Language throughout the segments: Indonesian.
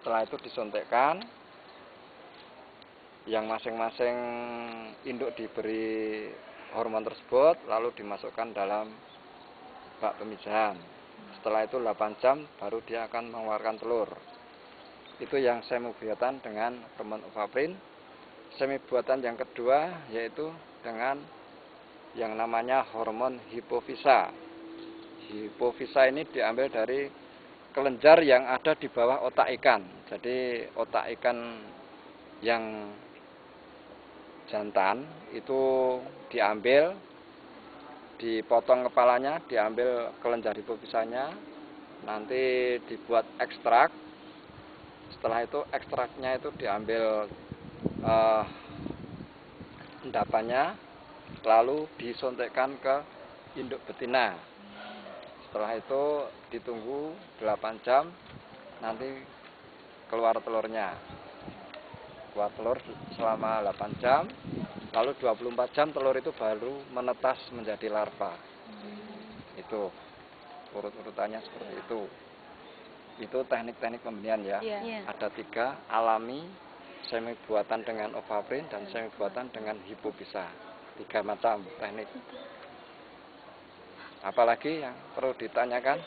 Setelah itu disuntikkan, yang masing-masing induk diberi hormon tersebut, lalu dimasukkan dalam bak pemijahan. Setelah itu 8 jam baru dia akan mengeluarkan telur. Itu yang semi buatan dengan hormon ovaprin. Semi buatan yang kedua yaitu dengan yang namanya hormon hipofisa. Hipofisa ini diambil dari kelenjar yang ada di bawah otak ikan. Jadi otak ikan yang jantan itu diambil, dipotong kepalanya, diambil kelenjar hipofisanya, nanti dibuat ekstrak. Setelah itu ekstraknya itu diambil endapannya, lalu disuntikkan ke induk betina. Setelah itu ditunggu 8 jam, nanti keluar telurnya. Keluar telur selama 8 jam, lalu 24 jam telur itu baru menetas menjadi larva. Itu urut-urutannya seperti itu. Itu teknik-teknik pembenihan ya. Ada 3, alami, semi buatan dengan ovaprin, dan semi buatan dengan hipofisa. 3 macam teknik. Apalagi yang perlu ditanyakan?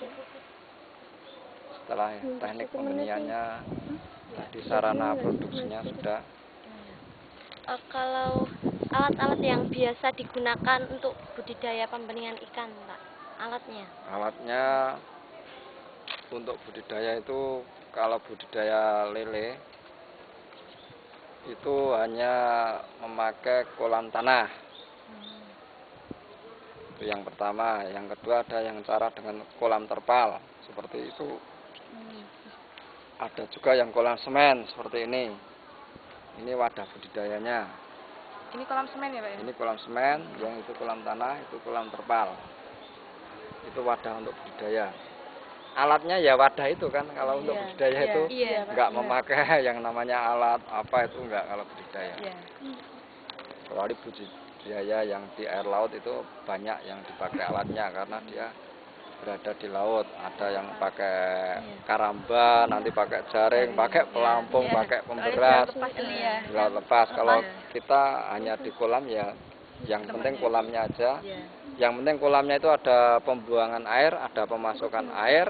Setelah teknik pembenihannya, tadi sarana produksinya sudah. Kalau alat-alat yang biasa digunakan untuk budidaya pembenihan ikan, Pak, alatnya? Alatnya untuk budidaya itu, kalau budidaya lele itu hanya memakai kolam tanah. Itu yang pertama. Yang kedua ada yang cara dengan kolam terpal seperti itu. Ada juga yang kolam semen seperti ini. Ini wadah budidayanya. Ini kolam semen ya Pak ya? Ini kolam semen, yang itu kolam tanah, itu kolam terpal. Itu wadah untuk budidaya. Alatnya ya wadah itu kan, kalau untuk budidaya itu nggak memakai yang namanya alat apa itu enggak kalau budidaya. Kecuali budidaya yang di air laut itu banyak yang dipakai alatnya karena dia berada di laut. Ada yang pakai karamba, nanti pakai jaring, pakai pelampung, pakai pemberas, di laut lepas. Kalau kita hanya di kolam ya, yang penting kolamnya aja. Yang penting kolamnya itu ada pembuangan air, ada pemasukan air,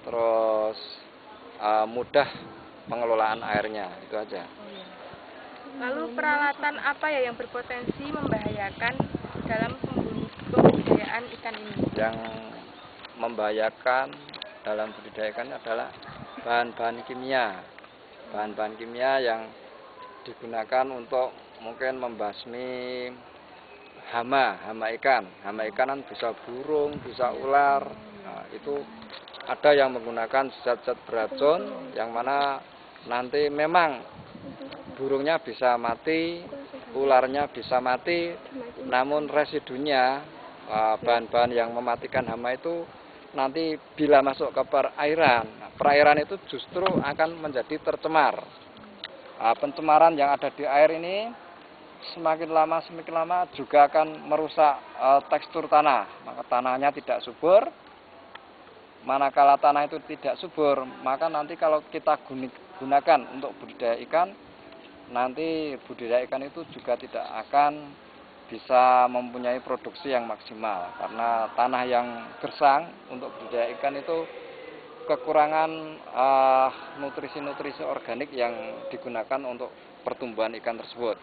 terus mudah pengelolaan airnya, itu aja. Lalu peralatan apa ya yang berpotensi membahayakan dalam pembudidayaan ikan ini? Yang membahayakan dalam budidaya ikan adalah bahan-bahan kimia. Bahan-bahan kimia yang digunakan untuk mungkin membasmi hama ikan. Hama ikan kan bisa burung, bisa ular. Nah, itu ada yang menggunakan zat-zat beracun yang mana nanti memang burungnya bisa mati, ularnya bisa mati, namun residunya bahan-bahan yang mematikan hama itu nanti bila masuk ke perairan, perairan itu justru akan menjadi tercemar. Pencemaran yang ada di air ini semakin lama juga akan merusak tekstur tanah, maka tanahnya tidak subur. Manakala tanah itu tidak subur, maka nanti kalau kita gunakan untuk budidaya ikan, nanti budidaya ikan itu juga tidak akan bisa mempunyai produksi yang maksimal. Karena tanah yang gersang untuk budidaya ikan itu kekurangan nutrisi-nutrisi organik yang digunakan untuk pertumbuhan ikan tersebut.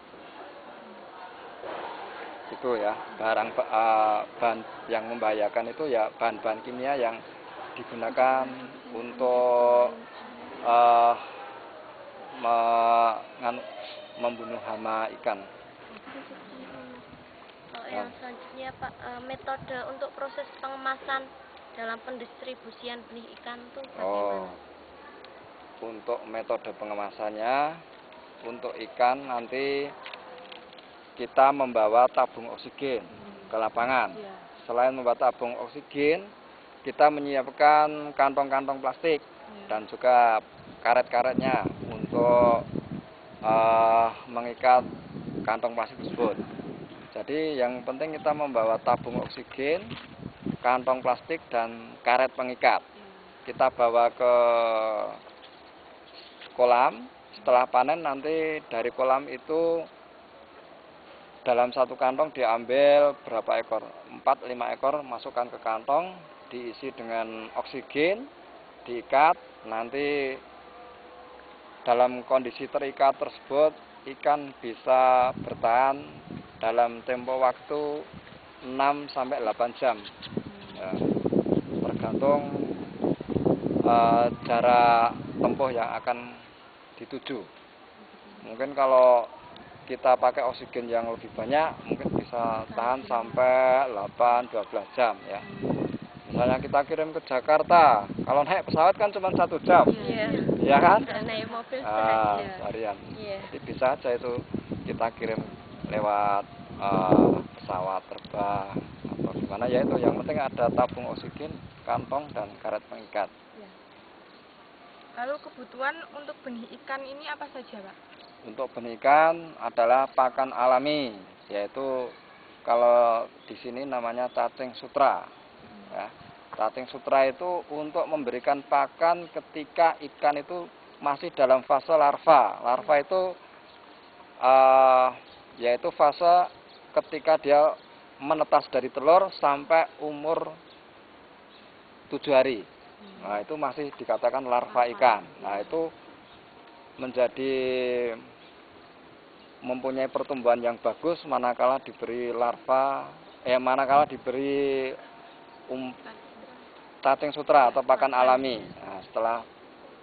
Itu ya, bahan yang membahayakan itu ya bahan-bahan kimia yang digunakan untuk membunuh hama ikan. Yang selanjutnya Pak, metode untuk proses pengemasan dalam pendistribusian benih ikan itu bagaimana? Untuk metode pengemasannya, untuk ikan nanti kita membawa tabung oksigen ke lapangan. Selain membawa tabung oksigen, kita menyiapkan kantong-kantong plastik dan juga karet-karetnya untuk mengikat kantong plastik tersebut. Jadi yang penting kita membawa tabung oksigen, kantong plastik, dan karet pengikat. Kita bawa ke kolam. Setelah panen nanti dari kolam itu dalam satu kantong diambil berapa ekor, 4-5 ekor, masukkan ke kantong, diisi dengan oksigen, diikat. Nanti dalam kondisi terikat tersebut ikan bisa bertahan dalam tempo waktu 6-8 jam ya, tergantung jarak tempuh yang akan dituju. Mungkin kalau kita pakai oksigen yang lebih banyak mungkin bisa tahan sampai 8-12 jam ya. Misalnya kita kirim ke Jakarta, kalau naik pesawat kan cuma 1 jam, ya kan? Naik mobil seharian. Iya. Jadi bisa aja itu kita kirim lewat pesawat terbang atau gimana ya, itu yang penting ada tabung oksigen, kantong dan karet pengikat. Lalu kebutuhan untuk benih ikan ini apa saja, Pak? Untuk benih ikan adalah pakan alami, yaitu kalau di sini namanya cacing sutra. Ya. Cacing sutra itu untuk memberikan pakan ketika ikan itu masih dalam fase larva. Larva itu yaitu fase ketika dia menetas dari telur sampai umur 7 hari. Nah, itu masih dikatakan larva ikan. Nah, itu menjadi mempunyai pertumbuhan yang bagus manakala diberi larva, manakala diberi cacing sutra atau pakan alami. Nah, setelah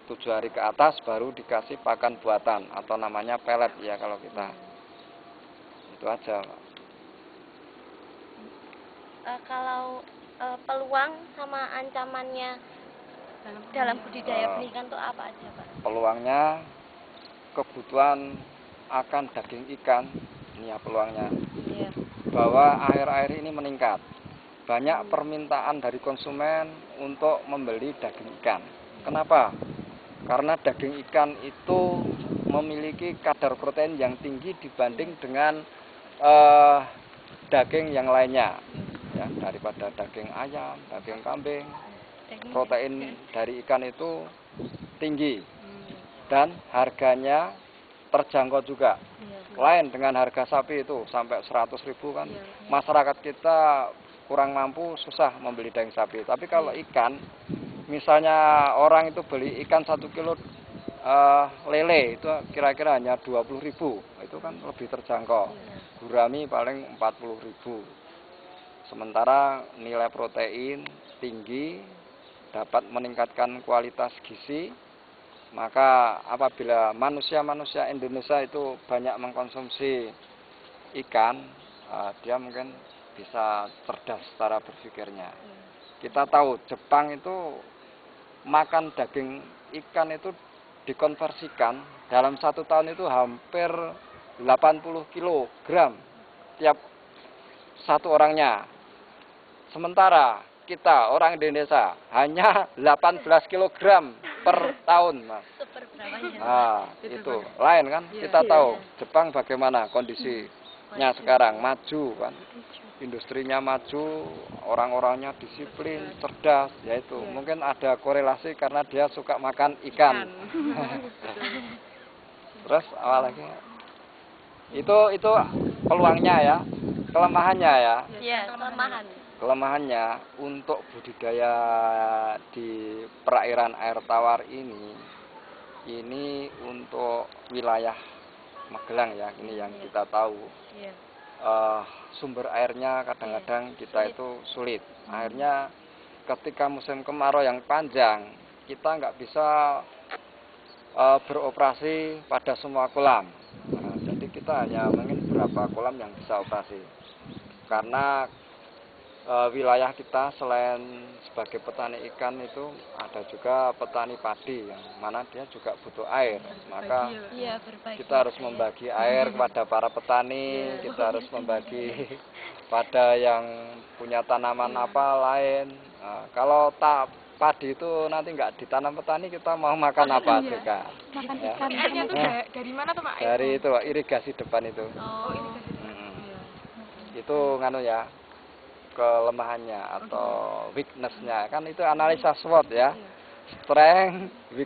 7 hari ke atas baru dikasih pakan buatan atau namanya pelet ya kalau kita. Itu aja, Pak. Kalau peluang sama ancamannya dalam budidaya benih ikan itu apa aja, Pak? Peluangnya kebutuhan akan daging ikan, ini ya peluangnya. Iya. Bahwa akhir-akhir ini meningkat. Banyak permintaan dari konsumen untuk membeli daging ikan. Kenapa? Karena daging ikan itu memiliki kadar protein yang tinggi dibanding dengan daging yang lainnya. Ya, daripada daging ayam, daging kambing. Protein dari ikan itu tinggi dan harganya terjangkau juga. Lain dengan harga sapi itu sampai 100.000 kan. Masyarakat kita kurang mampu, susah membeli daging sapi. Tapi kalau ikan, misalnya orang itu beli ikan 1 kilo lele itu kira-kira hanya 20.000. Itu kan lebih terjangkau. Gurami paling 40.000. Sementara nilai protein tinggi, dapat meningkatkan kualitas gizi. Maka apabila manusia-manusia Indonesia itu banyak mengkonsumsi ikan, dia mungkin bisa cerdas secara berpikirnya. Kita tahu Jepang itu makan daging ikan itu dikonversikan dalam 1 tahun itu hampir 80 kilogram tiap satu orangnya. Sementara kita orang Indonesia hanya 18 kilogram per tahun, Mas. Super berapanya? Nah, itu lain kan? Kita tahu Jepang bagaimana kondisinya sekarang, maju kan? Industrinya maju, orang-orangnya disiplin, cerdas, yaitu mungkin ada korelasi karena dia suka makan ikan. Terus apa lagi? Itu peluangnya ya, kelemahannya ya. Iya, kelemahan. Kelemahannya untuk budidaya di perairan air tawar ini untuk wilayah Magelang ya, ini yang kita tahu. Sumber airnya kadang-kadang kita itu sulit. Akhirnya ketika musim kemarau yang panjang, kita nggak bisa beroperasi pada semua kolam. Nah, jadi kita hanya mungkin beberapa kolam yang bisa operasi. Karena wilayah kita selain sebagai petani ikan itu ada juga petani padi yang mana dia juga butuh air. Maka kita harus membagi air kepada para petani, kita harus membagi pada yang punya tanaman apa lain. Nah, kalau padi itu nanti nggak ditanam petani, kita mau makan apa juga. Makan ikan. Airnya itu dari mana tuh, Pak? Dari itu irigasi depan itu. Oh, irigasi depan. Itu nganu ya, kelemahannya atau weakness-nya kan itu analisa SWOT ya, strength,